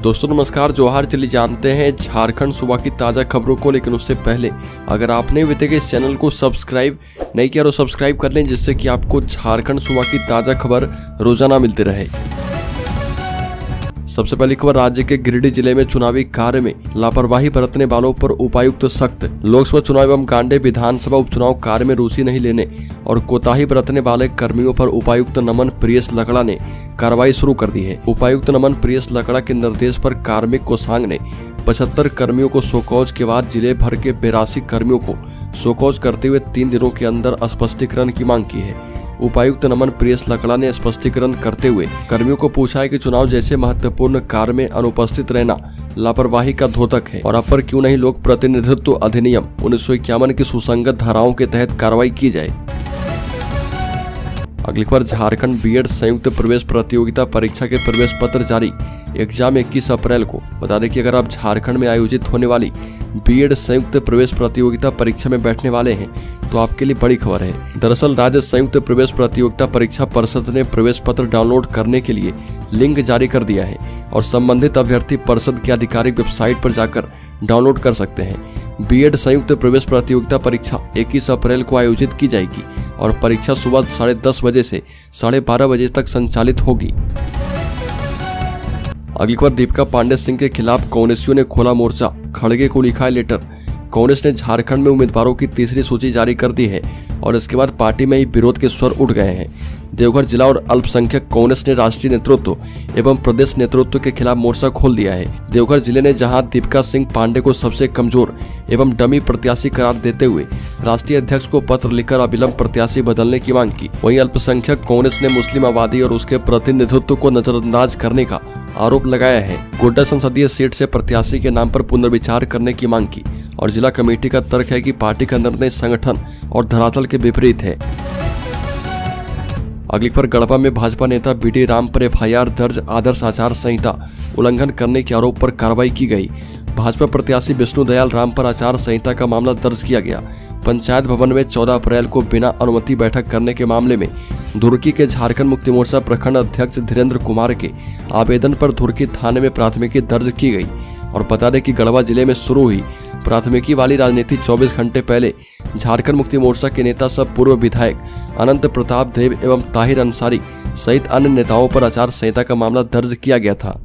दोस्तों नमस्कार, जोहार। चलिए जानते हैं झारखंड सूबा की ताज़ा खबरों को, लेकिन उससे पहले अगर आपने अभी तक इस चैनल को सब्सक्राइब नहीं किया तो सब्सक्राइब कर लें, जिससे कि आपको झारखंड सूबा की ताज़ा खबर रोजाना मिलती रहे। सबसे पहली खबर, राज्य के गिरिडीह जिले में चुनावी कार्य में लापरवाही बरतने वालों पर उपायुक्त सख्त। लोकसभा चुनाव एवं गांडे विधानसभा उपचुनाव कार्य में रुचि नहीं लेने और कोताही बरतने वाले कर्मियों पर उपायुक्त नमन प्रियस लकड़ा ने कार्रवाई शुरू कर दी है। उपायुक्त नमन प्रियस लकड़ा के निर्देश पर कार्मिक कोषांग ने 75 कर्मियों को शोकॉज के बाद जिले भर के 82 कर्मियों को शोकॉज करते हुए 3 दिनों के अंदर स्पष्टीकरण की मांग की है। उपायुक्त नमन प्रियस लकड़ा ने स्पष्टीकरण करते हुए कर्मियों को पूछा है कि चुनाव जैसे महत्वपूर्ण कार्य में अनुपस्थित रहना लापरवाही का द्योतक है और अब पर क्यों नहीं लोक प्रतिनिधित्व अधिनियम 1951 की सुसंगत धाराओं के तहत कार्रवाई की जाए। अगली खबर, झारखंड बीएड संयुक्त प्रवेश प्रतियोगिता परीक्षा के प्रवेश पत्र जारी। एग्जाम 21 अप्रैल को। बता दें कि अगर आप झारखंड में आयोजित होने वाली बीएड संयुक्त प्रवेश प्रतियोगिता परीक्षा में बैठने वाले हैं तो आपके लिए बड़ी खबर है। दरअसल राज्य संयुक्त प्रवेश प्रतियोगिता परीक्षा परिषद ने प्रवेश पत्र डाउनलोड करने के लिए लिंक जारी कर दिया है और संबंधित अभ्यर्थी परिषद की आधिकारिक वेबसाइट पर जाकर डाउनलोड कर सकते हैं। बीएड संयुक्त प्रवेश प्रतियोगिता परीक्षा 21 अप्रैल को आयोजित की जाएगी और परीक्षा सुबह 10:30 बजे से 12:30 बजे तक संचालित होगी। अगली खबर, दीपिका पांडे सिंह के खिलाफ कांग्रेसियों ने खोला मोर्चा। खड़गे को लिखा है लेटर। कांग्रेस ने झारखंड में उम्मीदवारों की तीसरी सूची जारी कर दी है और इसके बाद पार्टी में ही विरोध के स्वर उठ गए हैं। देवघर जिला और अल्पसंख्यक कांग्रेस ने राष्ट्रीय नेतृत्व एवं प्रदेश नेतृत्व के खिलाफ मोर्चा खोल दिया है। देवघर जिले ने जहां दीपिका सिंह पांडे को सबसे कमजोर एवं डमी प्रत्याशी करार देते हुए राष्ट्रीय अध्यक्ष को पत्र लिखकर अविलंब प्रत्याशी बदलने की मांग की, वहीं अल्पसंख्यक कांग्रेस ने मुस्लिम आबादी और उसके प्रतिनिधित्व को नजरअंदाज करने का आरोप लगाया है। गोड्डा संसदीय सीट से प्रत्याशी के नाम पर पुनर्विचार करने की मांग की और जिला कमेटी का तर्क है कि पार्टी का निर्णय संगठन और धरातल के विपरीत है। अगली खबर, गढ़वा में भाजपा नेता बीडी राम पर एफआईआर दर्ज। आदर्श आचार संहिता उल्लंघन करने के आरोप पर कार्रवाई की गई। भाजपा प्रत्याशी विष्णु दयाल राम पर आचार संहिता का मामला दर्ज किया गया। पंचायत भवन में 14 अप्रैल को बिना अनुमति बैठक करने के मामले में धुर्की के झारखंड मुक्ति मोर्चा प्रखंड अध्यक्ष धीरेन्द्र कुमार के आवेदन पर धुर्की थाने में प्राथमिकी दर्ज की गई। और बता दें कि गढ़वा जिले में शुरू हुई प्राथमिकी वाली राजनीति 24 घंटे पहले झारखंड मुक्ति मोर्चा के नेता सब पूर्व विधायक अनंत प्रताप देव एवं ताहिर अंसारी सहित अन्य नेताओं पर आचार संहिता का मामला दर्ज किया गया था।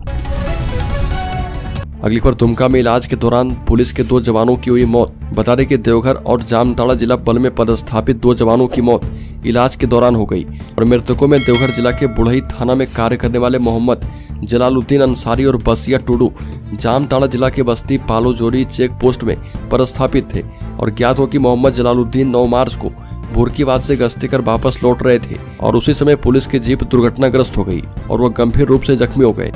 अगली खबर, दुमका में इलाज के दौरान पुलिस के 2 जवानों की हुई मौत। बता दें कि देवघर और जामताड़ा जिला बल में पदस्थापित 2 जवानों की मौत इलाज के दौरान हो गई और मृतकों में देवघर जिला के बुढ़ई थाना में कार्य करने वाले मोहम्मद जलालुद्दीन अंसारी और बसिया टुडू जामताड़ा जिला के बस्ती पालोजोरी चेक पोस्ट में पदस्थापित थे और ज्ञात हो कि मोहम्मद जलालुद्दीन 9 मार्च को भुरकीबाद से गश्ती कर वापस लौट रहे थे और उसी समय पुलिस की जीप दुर्घटनाग्रस्त हो गई और वह गंभीर रूप से जख्मी हो गए।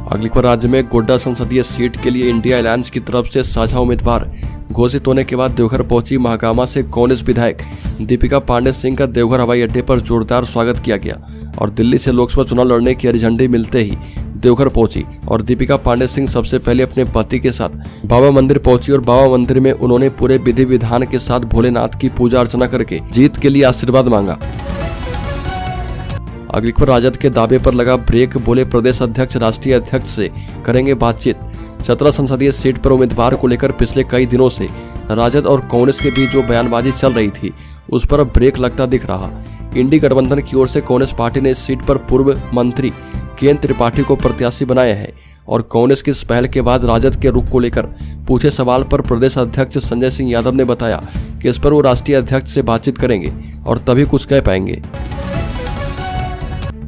अगली खबर, राज्य में गोड्डा संसदीय सीट के लिए इंडिया अलायंस की तरफ से साझा उम्मीदवार घोषित होने के बाद देवघर पहुंची महागामा से कांग्रेस विधायक दीपिका पांडे सिंह का देवघर हवाई अड्डे पर जोरदार स्वागत किया गया और दिल्ली से लोकसभा चुनाव लड़ने की हरी झंडी मिलते ही देवघर पहुंची और दीपिका पांडे सिंह सबसे पहले अपने पति के साथ बाबा मंदिर पहुंची और बाबा मंदिर में उन्होंने पूरे विधि विधान के साथ भोलेनाथ की पूजा अर्चना करके जीत के लिए आशीर्वाद मांगा। अगली खबर, राजद के दावे पर लगा ब्रेक। बोले प्रदेश अध्यक्ष राष्ट्रीय अध्यक्ष से करेंगे बातचीत। 17 संसदीय सीट पर उम्मीदवार को लेकर पिछले कई दिनों से राजद और कांग्रेस के बीच जो बयानबाजी चल रही थी उस पर अब ब्रेक लगता दिख रहा। इंडी गठबंधन की ओर से कांग्रेस पार्टी ने इस सीट पर पूर्व मंत्री केएन त्रिपाठी को प्रत्याशी बनाया है और कांग्रेस की इस पहल के बाद राजद के रुख को लेकर पूछे सवाल पर प्रदेश अध्यक्ष संजय सिंह यादव ने बताया कि इस पर वो राष्ट्रीय अध्यक्ष से बातचीत करेंगे और तभी कुछ कह पाएंगे।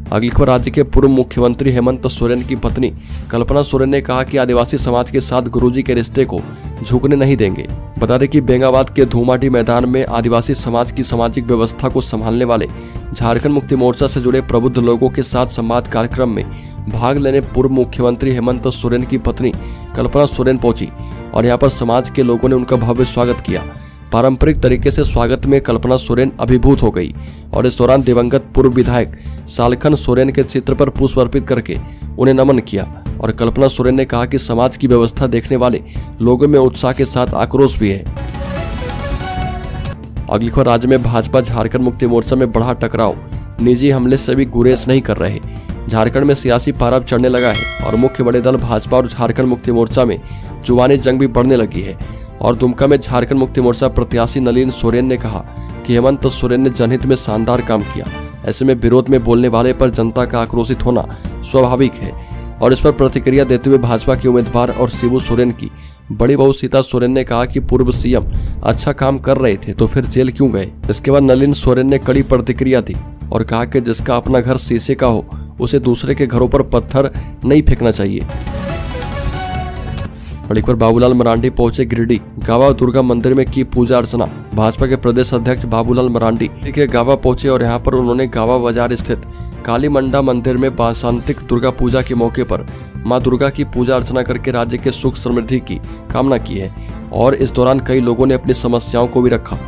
अगली खबर, राज्य के पूर्व मुख्यमंत्री हेमंत सोरेन की पत्नी कल्पना सोरेन ने कहा कि आदिवासी समाज के साथ गुरुजी के रिश्ते को झुकने नहीं देंगे। बता दें कि बेंगाबाद के धूमाटी मैदान में आदिवासी समाज की सामाजिक व्यवस्था को संभालने वाले झारखंड मुक्ति मोर्चा से जुड़े प्रबुद्ध लोगों के साथ संवाद कार्यक्रम में भाग लेने पूर्व मुख्यमंत्री हेमंत सोरेन की पत्नी कल्पना सोरेन पहुंची और यहां पर समाज के लोगों ने उनका भव्य स्वागत किया। पारंपरिक तरीके से स्वागत में कल्पना सोरेन अभिभूत हो गई और इस दौरान दिवंगत पूर्व विधायक सालखन सोरेन के चित्र पर पुष्प अर्पित करके उन्हें नमन किया और कल्पना सोरेन ने कहा कि समाज की व्यवस्था देखने वाले लोगों में उत्साह के साथ आक्रोश भी है। अगली खबर, राज्य में भाजपा झारखंड मुक्ति मोर्चा में बढ़ा टकराव। निजी हमले से भी गुरेज नहीं कर रहे। झारखंड में सियासी पारा अब चढ़ने लगा है और मुख्य बड़े दल भाजपा और झारखंड मुक्ति मोर्चा में जुबानी जंग भी बढ़ने लगी है। और दुमका में झारखंड मुक्ति मोर्चा प्रत्याशी नलिन सोरेन ने कहा कि हेमंत सोरेन ने जनहित में शानदार काम किया। ऐसे में विरोध में बोलने वाले पर जनता का आक्रोशित होना स्वाभाविक है। और इस पर प्रतिक्रिया देते हुए भाजपा के उम्मीदवार और शिबू सोरेन की बड़ी बहू सीता सोरेन ने कहा कि पूर्व सीएम अच्छा काम कर रहे थे तो फिर जेल क्यों गए। इसके बाद नलिन सोरेन ने कड़ी प्रतिक्रिया दी और कहा कि जिसका अपना घर शीशे का हो उसे दूसरे के घरों पर पत्थर नहीं फेंकना चाहिए। बड़ीखबर बाबूलाल मरांडी पहुंचे गिरिडीह, गावा दुर्गा मंदिर में की पूजा अर्चना। भाजपा के प्रदेश अध्यक्ष बाबूलाल मरांडी के गावा पहुंचे और यहां पर उन्होंने गावा बाजार स्थित काली मंडा मंदिर में वासंतिक दुर्गा पूजा के मौके पर मां दुर्गा की पूजा अर्चना करके राज्य के सुख समृद्धि की कामना की है। और इस दौरान कई लोगों ने अपनी समस्याओं को भी रखा।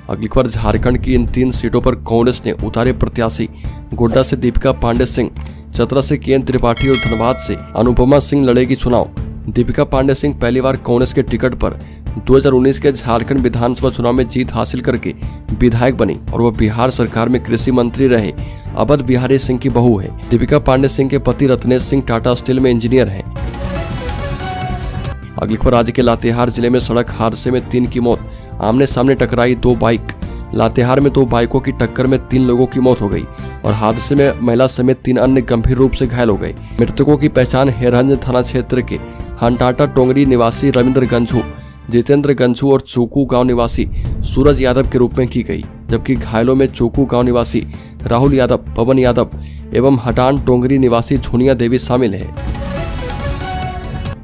अगली खबर, झारखंड की इन 3 सीटों पर कांग्रेस ने उतारे प्रत्याशी। गोड्डा से दीपिका पांडे सिंह, चतरा से केएन त्रिपाठी और धनबाद से अनुपमा सिंह लड़ेगी चुनाव। दीपिका पांडे सिंह पहली बार कांग्रेस के टिकट पर 2019 के झारखंड विधानसभा चुनाव में जीत हासिल करके विधायक बनी और वह बिहार सरकार में कृषि मंत्री रहे अवध बिहारी सिंह की बहू है। दीपिका पांडे सिंह के पति रत्नेश सिंह टाटा स्टील में इंजीनियर हैं। अगली खबर, राज्य के लातेहार जिले में सड़क हादसे में 3 की मौत। आमने सामने टकराई 2 बाइक। लातेहार में 2 बाइकों की टक्कर में 3 लोगों की मौत हो गई और हादसे में महिला समेत 3 अन्य गंभीर रूप से घायल हो गए। मृतकों की पहचान हेरहंज थाना क्षेत्र के हंटाटा टोंगरी निवासी रविंद्र गंझू, जितेंद्र गंझू और चोकू गांव निवासी सूरज यादव के रूप में की गई, जबकि घायलों में चोकू गांव निवासी राहुल यादव, पवन यादव एवं हटान टोंगरी निवासी झुनिया देवी शामिल है।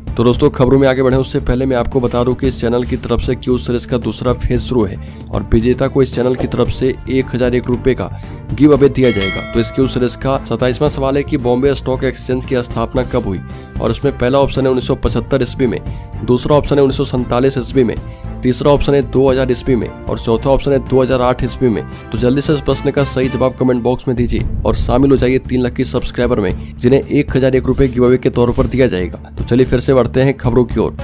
तो दोस्तों, खबरों में आगे बढ़े उससे पहले मैं आपको बता दूं कि इस चैनल की तरफ से क्यूज सीरीज का दूसरा फेज शुरू है और विजेता को इस चैनल की तरफ से 1001 रुपए का गिव अवे दिया जाएगा। तो इस क्यूज सीरीज का 27वां सवाल है कि बॉम्बे स्टॉक एक्सचेंज की स्थापना कब हुई। और उसमें पहला ऑप्शन है 1975 ईस्वी में, दूसरा ऑप्शन है 1947 ईस्वी में, तीसरा ऑप्शन है 2000 ईस्वी में और चौथा ऑप्शन है 2008 ईस्वी में। तो जल्दी से इस प्रश्न का सही जवाब कमेंट बॉक्स में दीजिए और शामिल हो जाइए 3 लकी सब्सक्राइबर में, जिन्हें 1001 रुपए गिव अवे के तौर पर दिया जाएगा। तो चलिए फिर से बढ़ते हैं खबरों की ओर।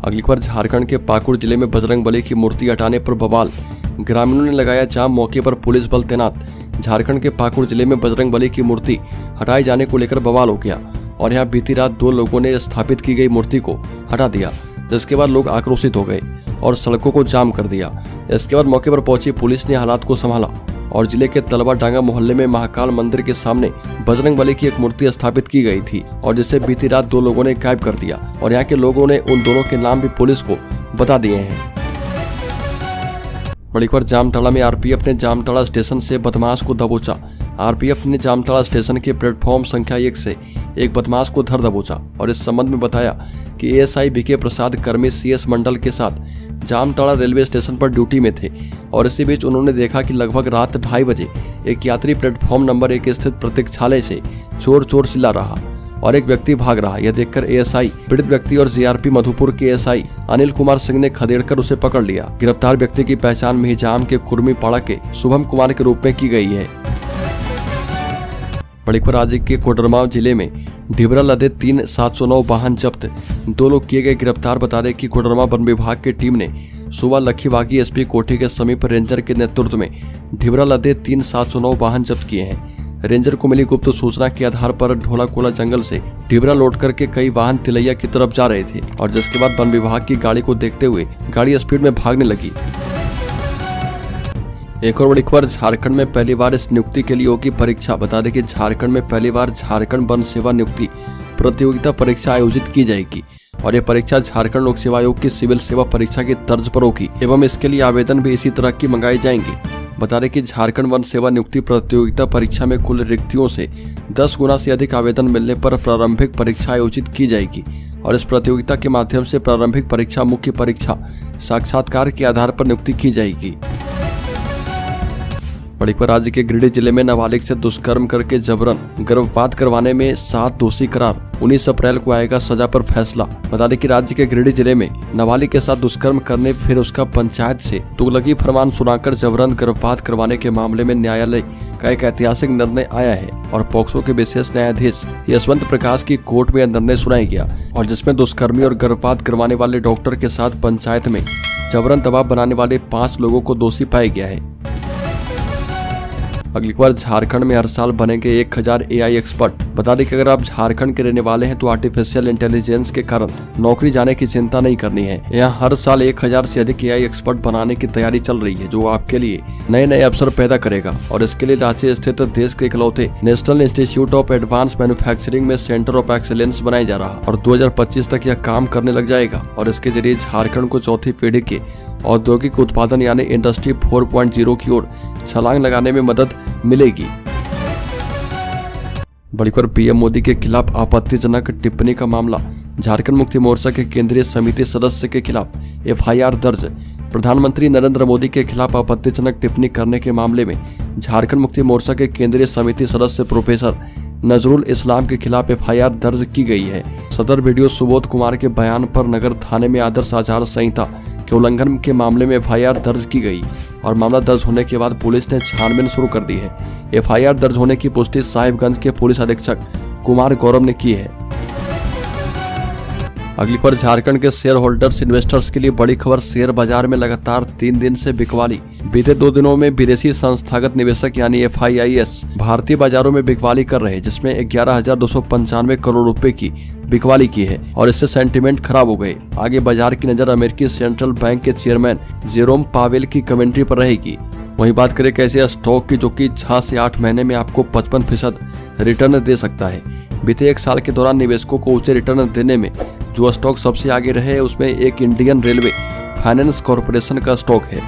अगली खबर, झारखंड के पाकुड़ जिले में बजरंगबली की मूर्ति हटाने पर बवाल। ग्रामीणों ने लगाया जाम, मौके पर पुलिस बल तैनात। झारखंड के पाकुड़ जिले में बजरंगबली की मूर्ति हटाए जाने को लेकर बवाल हो गया और यहां बीती रात 2 लोगों ने स्थापित की गई मूर्ति को हटा दिया, जिसके बाद लोग आक्रोशित हो गए और सड़कों को जाम कर दिया। इसके बाद मौके पर पहुंची पुलिस ने हालात को संभाला और जिले के तलवा डांगा मोहल्ले में महाकाल मंदिर के सामने बजरंगबली की एक मूर्ति स्थापित की गई थी और जिसे बीती रात 2 लोगों ने गायब कर दिया और यहाँ के लोगों ने उन दोनों के नाम भी पुलिस को बता दिए हैं। बड़ी खबर, जामताड़ा में आरपीएफ ने जामताड़ा स्टेशन से बदमाश को दबोचा। आरपीएफ ने जामताड़ा स्टेशन के प्लेटफॉर्म संख्या 1 से एक बदमाश को धर दबोचा और इस संबंध में बताया कि एएसआई बीके प्रसाद कर्मी सीएस मंडल के साथ जामताड़ा रेलवे स्टेशन पर ड्यूटी में थे और इसी बीच उन्होंने देखा कि लगभग रात 2:30 बजे एक यात्री प्लेटफॉर्म नंबर 1 स्थित प्रतीक्षालय से चोर चोर चिल्ला रहा और एक व्यक्ति भाग रहा। यह देखकर एएसआई पीड़ित व्यक्ति और जीआरपी मधुपुर के एएसआई अनिल कुमार सिंह ने खदेड़कर उसे पकड़ लिया। गिरफ्तार व्यक्ति की पहचान मिहिजाम के कुर्मी पाड़ा के शुभम कुमार के रूप में की गई है। बड़ी खबर, राज्य के कोडरमा जिले में ढिबरा लदे 3 709 वाहन जब्त, 2 लोग किए गए गिरफ्तार। बता दें कि कोडरमा वन विभाग की टीम ने सुबह लखीबागी एसपी कोठी के समीप रेंजर के नेतृत्व में ढिबरा लदे 3 709 वाहन जब्त किए हैं। रेंजर को मिली गुप्त सूचना के आधार पर ढोलाकोला जंगल से ढिबरा लौट करके कई वाहन तिलैया की तरफ जा रहे थे और जिसके बाद वन विभाग की गाड़ी को देखते हुए गाड़ी स्पीड में भागने लगी। एक और बड़ी खबर, झारखंड में पहली बार इस नियुक्ति के लिए होगी परीक्षा। बता दें कि झारखंड में पहली बार झारखंड वन सेवा नियुक्ति प्रतियोगिता परीक्षा आयोजित की जाएगी और यह परीक्षा झारखंड लोक सेवा आयोग की सिविल सेवा परीक्षा की तर्ज पर होगी एवं इसके लिए आवेदन भी इसी तरह की मंगाई जाएंगी। बता दें कि झारखंड वन सेवा नियुक्ति प्रतियोगिता परीक्षा में कुल रिक्तियों से 10 गुना से अधिक आवेदन मिलने पर प्रारंभिक परीक्षा आयोजित की जाएगी और इस प्रतियोगिता के माध्यम से प्रारंभिक परीक्षा, मुख्य परीक्षा, साक्षात्कार के आधार पर नियुक्ति की जाएगी। बड़ी खबर, राज्य के गिरिडीह जिले में नाबालिग से दुष्कर्म करके जबरन गर्भपात करवाने में 7 दोषी करार। 19 अप्रैल को आएगा सजा पर फैसला। बता दें कि राज्य के गिरिडीह जिले में नाबालिग के साथ दुष्कर्म करने फिर उसका पंचायत से तुगलकी फरमान सुनाकर जबरन गर्भपात करवाने के मामले में न्यायालय का एक ऐतिहासिक निर्णय आया है और पोक्सो के विशेष न्यायाधीश यशवंत प्रकाश की कोर्ट में यह निर्णय सुनाया गया और जिसमें दुष्कर्मी और गर्भपात करवाने वाले डॉक्टर के साथ पंचायत में जबरन दबाव बनाने वाले 5 लोगों को दोषी पाया गया है। अगली बार झारखंड में हर साल बनेंगे 1000 AI एक्सपर्ट। बता दें कि अगर आप झारखंड के रहने वाले हैं तो आर्टिफिशियल इंटेलिजेंस के कारण नौकरी जाने की चिंता नहीं करनी है। यहाँ हर साल 1000 से अधिक AI एक्सपर्ट बनाने की तैयारी चल रही है, जो आपके लिए नए नए अवसर पैदा करेगा। और इसके लिए रांची स्थित देश के इकलौते national institute of advance manufacturing में सेंटर ऑफ एक्सीलेंस बनाया जा रहा और 2025 तक यह काम करने लग जाएगा। और इसके जरिए झारखंड को चौथी पीढ़ी के औद्योगिक उत्पादन यानी इंडस्ट्री 4.0 की ओर छलांग लगाने में मदद मिलेगी। बड़ी खबर, पीएम मोदी के खिलाफ आपत्तिजनक टिप्पणी का मामला। झारखंड मुक्ति मोर्चा के केंद्रीय समिति सदस्य के खिलाफ FIR दर्ज। प्रधानमंत्री नरेंद्र मोदी के खिलाफ आपत्तिजनक टिप्पणी करने के मामले में झारखंड मुक्ति मोर्चा के केंद्रीय समिति सदस्य प्रोफेसर नजरुल इस्लाम के खिलाफ FIR दर्ज की गई है। सदर वीडियो सुबोध कुमार के बयान पर नगर थाने में आदर्श आचार संहिता के उल्लंघन के मामले में FIR दर्ज की गई और मामला दर्ज होने के बाद पुलिस ने छानबीन शुरू कर दी है। FIR दर्ज होने की पुष्टि साहिबगंज के पुलिस अधीक्षक कुमार गौरव ने की है। अगली खबर, झारखंड के शेयर होल्डर्स इन्वेस्टर्स के लिए बड़ी खबर। शेयर बाजार में लगातार 3 दिन से बिकवाली। बीते 2 दिनों में विदेशी संस्थागत निवेशक यानी FIIs भारतीय बाजारों में बिकवाली कर रहे हैं, जिसमें 11,295 करोड़ रुपए की बिकवाली की है और इससे सेंटीमेंट खराब हो गए। आगे बाजार की नजर अमेरिकी सेंट्रल बैंक के चेयरमैन जेरोम पावेल की कमेंट्री पर रहेगी। वहीं बात करें कैसे स्टॉक की, जो कि 6 से 8 महीने में आपको 55% रिटर्न दे सकता है। बीते 1 साल के दौरान निवेशकों को ऊंचे रिटर्न देने में जो स्टॉक सबसे आगे रहे उसमें एक इंडियन रेलवे फाइनेंस कॉर्पोरेशन का स्टॉक है।